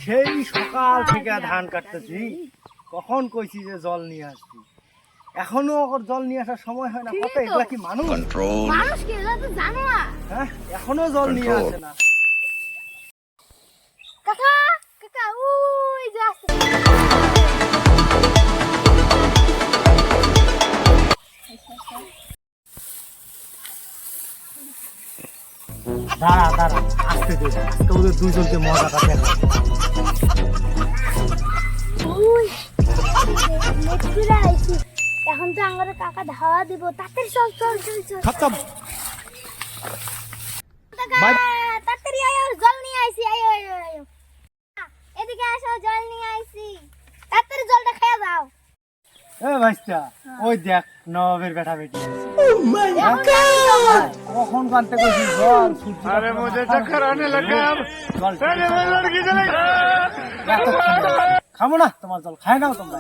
সেই সকাল থেকে ধান কাটতেছি, কখন কইছি যে জল নিয়ে আসবি, এখনো ওর জল নিয়ে আসার সময় হয় না। কত এগুলা কি মানুষ? মানুষ কি এগুলো তো জানো না? হ্যাঁ, এখনো জল নিয়ে আসে না। কাকা কাকা ওই যে আসছে। দাঁড়া দাঁড়া, আসতে দে, আজকে ওদের দুজনকে মজাটা দেখা। ওই মেট্রোলা আইছি, এখন তো আমাদের কাকা ধাওয়া দিব, তাড়াতাড়ি চল চল চল চল। খতম। কাকা বাই। তাড়াতাড়ি আয়ো, জল নিয়ে আইছি, আয়ো আয়ো আয়ো। এদিকে আসো, জল নিয়ে আইছি, তাড়াতাড়ি জলটা খেয়ে যাও। এ ভাইস্তা, ওই দেখ নবাবের বেটা বেটি কখন কানতে কইছি জল। अरे मुझे चक्कर आने लगे अब। अरे मैं लड़की चले খাবো না তোমার জল, খাই নাও তোমরা।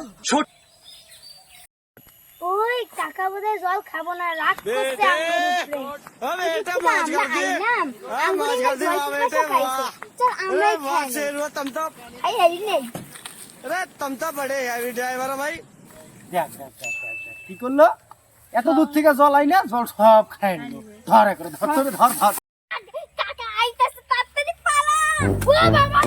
ওই কাকা বোধহয় জল খাবো না, রাগ করছে আমাদের উপরে। আমরা আইলাম, আমরা জল খাইছে, চল আমরাই খাই। খাই হারি নেই। अरे तुम तो बड़े हैवी ड्राइवर हो भाई। দেখ দেখ দেখ দেখ দেখ, কি করলো? এত দূর থেকে জল আই না, জল সব খাই নিল। ধর করে ধর, ধর ধর ধর। কাকা আইতাছে, তাড়াতাড়ি পালা। ও বাবা